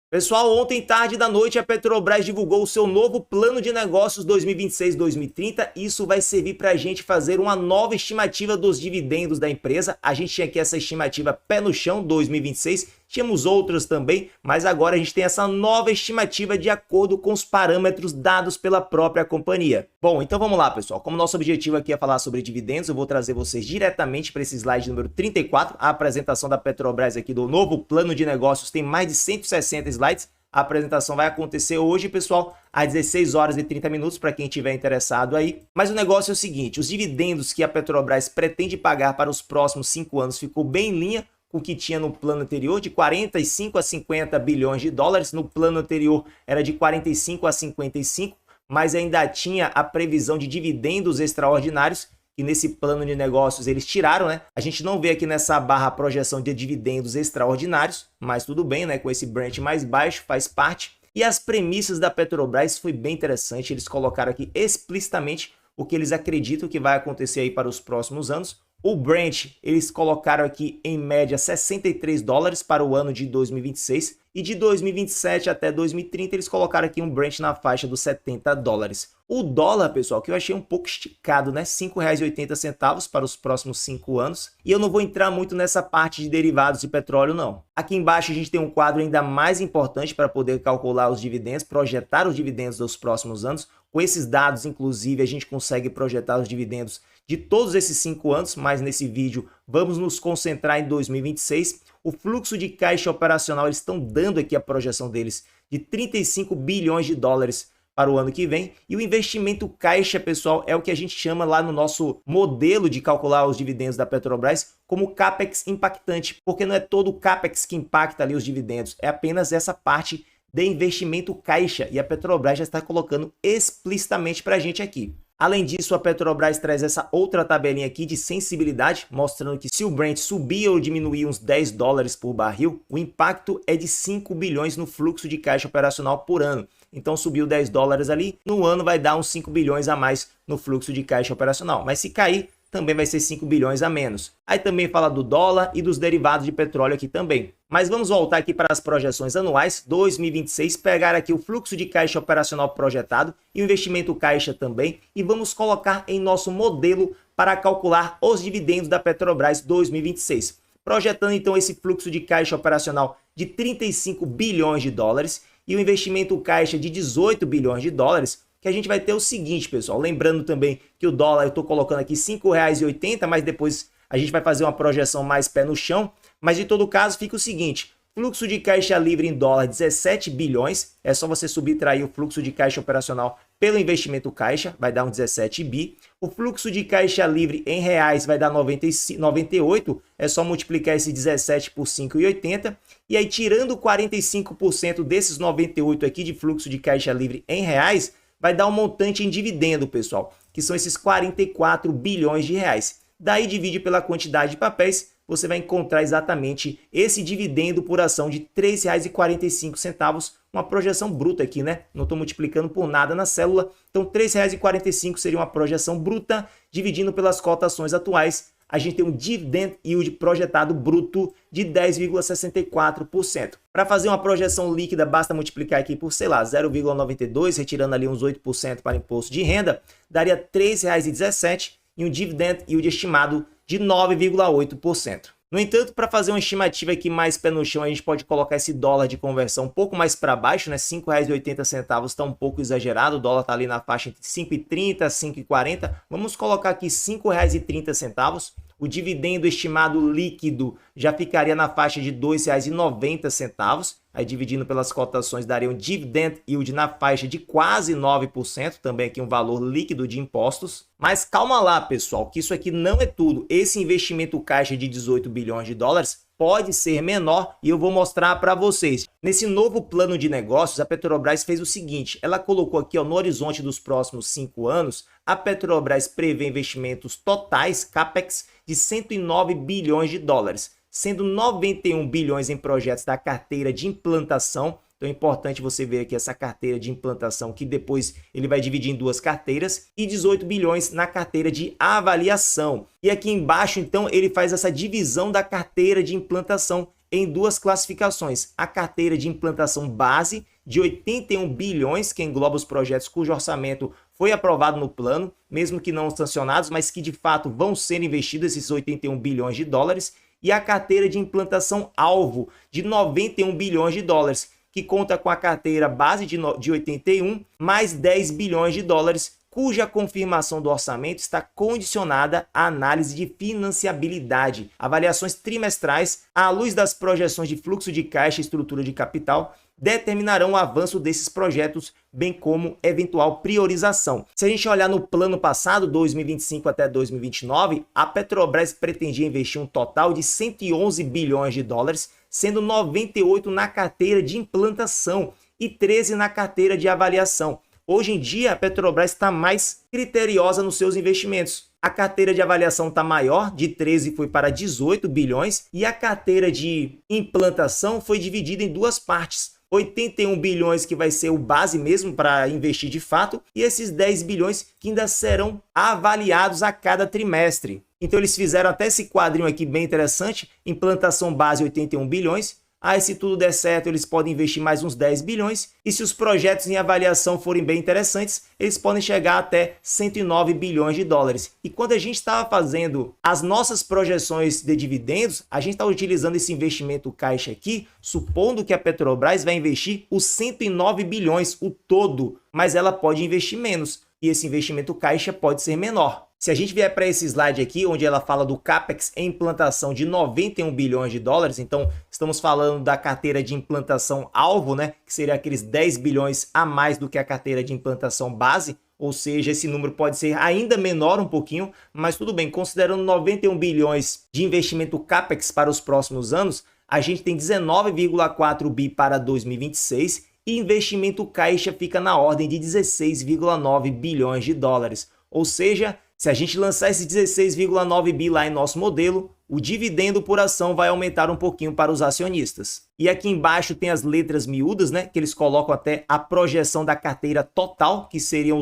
Pessoal, ontem tarde da noite a Petrobras divulgou o seu novo plano de negócios 2026-2030. Isso vai servir para a gente fazer uma nova estimativa dos dividendos da empresa. A gente tinha aqui essa estimativa pé no chão 2026, tínhamos outras também, mas agora a gente tem essa nova estimativa de acordo com os parâmetros dados pela própria companhia. Bom, então vamos lá, pessoal. Como nosso objetivo aqui é falar sobre dividendos, eu vou trazer vocês diretamente para esse slide número 34, a apresentação da Petrobras aqui do novo plano de negócios. Tem mais de 160 slides. A apresentação vai acontecer hoje, pessoal, às 16 horas e 30 minutos, para quem estiver interessado aí. Mas o negócio é o seguinte, os dividendos que a Petrobras pretende pagar para os próximos 5 anos ficou bem em linha com o que tinha no plano anterior, de 45 a 50 bilhões de dólares. No plano anterior era de 45 a 55, mas ainda tinha a previsão de dividendos extraordinários, que nesse plano de negócios eles tiraram, né? A gente não vê aqui nessa barra a projeção de dividendos extraordinários, mas tudo bem, né? Com esse Brent mais baixo, faz parte. E as premissas da Petrobras foi bem interessante, eles colocaram aqui explicitamente o que eles acreditam que vai acontecer aí para os próximos anos. O Brent, eles colocaram aqui em média 63 dólares para o ano de 2026 e de 2027 até 2030 eles colocaram aqui um Brent na faixa dos 70 dólares. O dólar, pessoal, que eu achei um pouco esticado, né? R$ 5,80 para os próximos 5 anos. E eu não vou entrar muito nessa parte de derivados de petróleo, não. Aqui embaixo a gente tem um quadro ainda mais importante para poder calcular os dividendos, projetar os dividendos dos próximos anos. Com esses dados, inclusive, a gente consegue projetar os dividendos de todos esses 5 anos, mas nesse vídeo vamos nos concentrar em 2026. O fluxo de caixa operacional, eles estão dando aqui a projeção deles de 35 bilhões de dólares para o ano que vem. E o investimento caixa, pessoal, é o que a gente chama lá no nosso modelo de calcular os dividendos da Petrobras como CAPEX impactante, porque não é todo o CAPEX que impacta ali os dividendos, é apenas essa parte de investimento caixa, e a Petrobras já está colocando explicitamente para a gente aqui. Além disso, a Petrobras traz essa outra tabelinha aqui de sensibilidade, mostrando que se o Brent subir ou diminuir uns 10 dólares por barril, o impacto é de 5 bilhões no fluxo de caixa operacional por ano. Então subiu 10 dólares ali, no ano vai dar uns 5 bilhões a mais no fluxo de caixa operacional. Mas se cair, também vai ser 5 bilhões a menos. Aí também fala do dólar e dos derivados de petróleo aqui também. Mas vamos voltar aqui para as projeções anuais 2026, pegar aqui o fluxo de caixa operacional projetado e o investimento caixa também, e vamos colocar em nosso modelo para calcular os dividendos da Petrobras 2026. Projetando então esse fluxo de caixa operacional de 35 bilhões de dólares e o investimento caixa de 18 bilhões de dólares, que a gente vai ter o seguinte, pessoal, lembrando também que o dólar eu estou colocando aqui R$ 5,80, mas depois a gente vai fazer uma projeção mais pé no chão, mas de todo caso fica o seguinte, fluxo de caixa livre em dólar 17 bilhões, é só você subtrair o fluxo de caixa operacional pelo investimento caixa, vai dar um 17 bi, o fluxo de caixa livre em reais vai dar 98, é só multiplicar esse 17 por 5,80, e aí tirando 45% desses 98 aqui de fluxo de caixa livre em reais, vai dar um montante em dividendo, pessoal, que são esses 44 bilhões de reais. Daí divide pela quantidade de papéis, você vai encontrar exatamente esse dividendo por ação de R$ 3,45, uma projeção bruta aqui, né? Não estou multiplicando por nada na célula, então R$ 3,45 seria uma projeção bruta, dividindo pelas cotações atuais, a gente tem um dividend yield projetado bruto de 10,64%. Para fazer uma projeção líquida, basta multiplicar aqui por, sei lá, 0,92, retirando ali uns 8% para imposto de renda, daria R$ 3,17 e um dividend yield estimado de 9,8%. No entanto, para fazer uma estimativa aqui mais pé no chão, a gente pode colocar esse dólar de conversão um pouco mais para baixo, né? R$ 5,80 está um pouco exagerado, o dólar está ali na faixa entre 5,30 e 5,40. Vamos colocar aqui R$ 5,30. O dividendo estimado líquido já ficaria na faixa de R$ 2,90. Aí dividindo pelas cotações daria um dividend yield na faixa de quase 9%, também aqui um valor líquido de impostos. Mas calma lá, pessoal, que isso aqui não é tudo. Esse investimento caixa de 18 bilhões de dólares pode ser menor e eu vou mostrar para vocês. Nesse novo plano de negócios, a Petrobras fez o seguinte, ela colocou aqui ó, no horizonte dos próximos 5 anos, a Petrobras prevê investimentos totais, CAPEX, de 109 bilhões de dólares, sendo 91 bilhões em projetos da carteira de implantação. Então é importante você ver aqui essa carteira de implantação, que depois ele vai dividir em duas carteiras, e 18 bilhões na carteira de avaliação. E aqui embaixo, então, ele faz essa divisão da carteira de implantação em duas classificações: a carteira de implantação base de 81 bilhões, que engloba os projetos cujo orçamento foi aprovado no plano, mesmo que não sancionados, mas que de fato vão ser investidos esses 81 bilhões de dólares, e a carteira de implantação alvo de 91 bilhões de dólares, que conta com a carteira base de 81 mais 10 bilhões de dólares, cuja confirmação do orçamento está condicionada à análise de financiabilidade, avaliações trimestrais à luz das projeções de fluxo de caixa e estrutura de capital, determinarão o avanço desses projetos, bem como eventual priorização. Se a gente olhar no plano passado, 2025 até 2029, a Petrobras pretendia investir um total de 111 bilhões de dólares, sendo 98 na carteira de implantação e 13 na carteira de avaliação. Hoje em dia, a Petrobras está mais criteriosa nos seus investimentos. A carteira de avaliação está maior, de 13 foi para 18 bilhões, e a carteira de implantação foi dividida em duas partes. 81 bilhões que vai ser o base mesmo para investir de fato, e esses 10 bilhões que ainda serão avaliados a cada trimestre. Então eles fizeram até esse quadrinho aqui bem interessante: implantação base 81 bilhões, aí se tudo der certo eles podem investir mais uns 10 bilhões, e se os projetos em avaliação forem bem interessantes, eles podem chegar até 109 bilhões de dólares. E quando a gente estava fazendo as nossas projeções de dividendos, a gente está utilizando esse investimento caixa aqui, supondo que a Petrobras vai investir os 109 bilhões, o todo, mas ela pode investir menos, e esse investimento caixa pode ser menor. Se a gente vier para esse slide aqui, onde ela fala do CAPEX em implantação de 91 bilhões de dólares, então estamos falando da carteira de implantação alvo, né, que seria aqueles 10 bilhões a mais do que a carteira de implantação base, ou seja, esse número pode ser ainda menor um pouquinho, mas tudo bem, considerando 91 bilhões de investimento CAPEX para os próximos anos, a gente tem 19,4 bi para 2026 e investimento caixa fica na ordem de 16,9 bilhões de dólares, ou seja, se a gente lançar esse 16,9 bi lá em nosso modelo, o dividendo por ação vai aumentar um pouquinho para os acionistas. E aqui embaixo tem as letras miúdas, né, que eles colocam até a projeção da carteira total, que seriam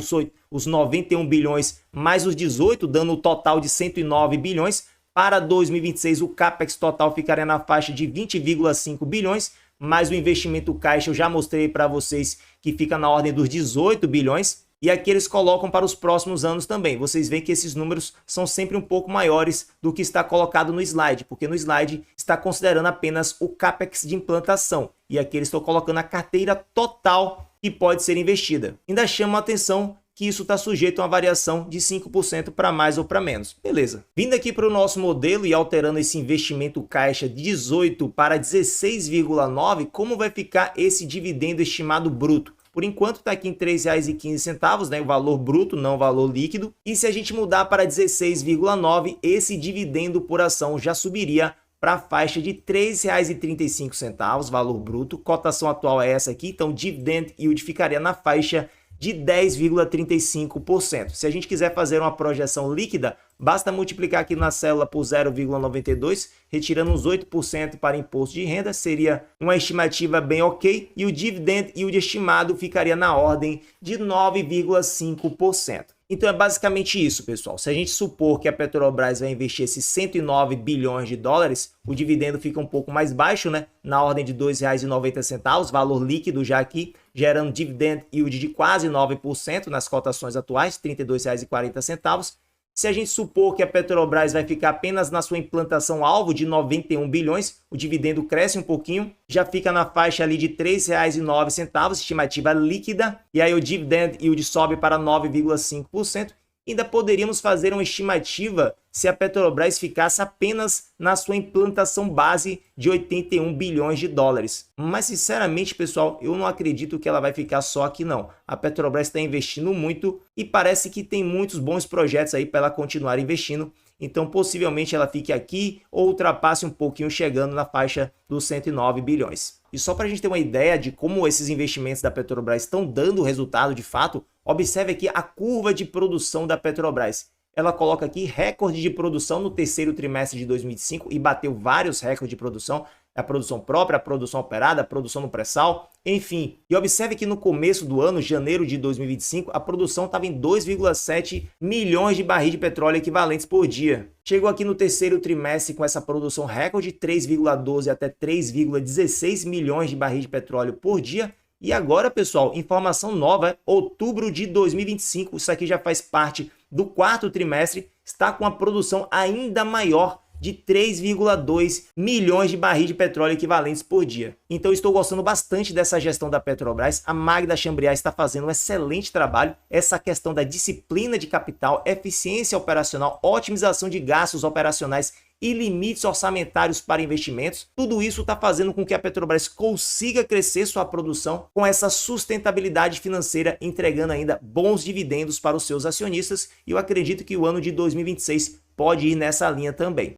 os 91 bilhões mais os 18, dando o total de 109 bilhões. Para 2026, o CAPEX total ficaria na faixa de 20,5 bilhões, mais o investimento caixa eu já mostrei para vocês que fica na ordem dos 18 bilhões. E aqui eles colocam para os próximos anos também. Vocês veem que esses números são sempre um pouco maiores do que está colocado no slide, porque no slide está considerando apenas o CAPEX de implantação. E aqui eles estão colocando a carteira total que pode ser investida. Ainda chama a atenção que isso está sujeito a uma variação de 5% para mais ou para menos. Beleza. Vindo aqui para o nosso modelo e alterando esse investimento caixa de 18 para 16,9, como vai ficar esse dividendo estimado bruto? Por enquanto está aqui em R$ 3,15, né, o valor bruto, não o valor líquido. E se a gente mudar para 16,9, esse dividendo por ação já subiria para a faixa de R$ 3,35, valor bruto. Cotação atual é essa aqui, então dividend yield ficaria na faixa de 10,35%. Se a gente quiser fazer uma projeção líquida, basta multiplicar aqui na célula por 0,92, retirando uns 8% para imposto de renda, seria uma estimativa bem ok, e o dividend yield estimado ficaria na ordem de 9,5%. Então é basicamente isso, pessoal. Se a gente supor que a Petrobras vai investir esses 109 bilhões de dólares, o dividendo fica um pouco mais baixo, né? Na ordem de R$ 2,90, valor líquido já aqui, gerando dividend yield de quase 9% nas cotações atuais, R$ 32,40. Se a gente supor que a Petrobras vai ficar apenas na sua implantação alvo de 91 bilhões, o dividendo cresce um pouquinho, já fica na faixa ali de R$ 3,09, estimativa líquida, e aí o dividend yield sobe para 9,5%. Ainda poderíamos fazer uma estimativa se a Petrobras ficasse apenas na sua implantação base de 81 bilhões de dólares. Mas, sinceramente, pessoal, eu não acredito que ela vai ficar só aqui, não. A Petrobras está investindo muito e parece que tem muitos bons projetos aí para ela continuar investindo. Então, possivelmente, ela fique aqui ou ultrapasse um pouquinho, chegando na faixa dos 109 bilhões. E só para a gente ter uma ideia de como esses investimentos da Petrobras estão dando resultado de fato, observe aqui a curva de produção da Petrobras. Ela coloca aqui recorde de produção no terceiro trimestre de 2005 e bateu vários recordes de produção. É a produção própria, a produção operada, a produção no pré-sal, enfim. E observe que no começo do ano, janeiro de 2025, a produção estava em 2,7 milhões de barris de petróleo equivalentes por dia. Chegou aqui no terceiro trimestre com essa produção recorde, 3,12 até 3,16 milhões de barris de petróleo por dia. E agora, pessoal, informação nova, outubro de 2025, isso aqui já faz parte do quarto trimestre, está com a produção ainda maior de 3,2 milhões de barris de petróleo equivalentes por dia. Então estou gostando bastante dessa gestão da Petrobras, a Magda Chambriard está fazendo um excelente trabalho, essa questão da disciplina de capital, eficiência operacional, otimização de gastos operacionais e limites orçamentários para investimentos, tudo isso está fazendo com que a Petrobras consiga crescer sua produção com essa sustentabilidade financeira, entregando ainda bons dividendos para os seus acionistas, e eu acredito que o ano de 2026 pode ir nessa linha também.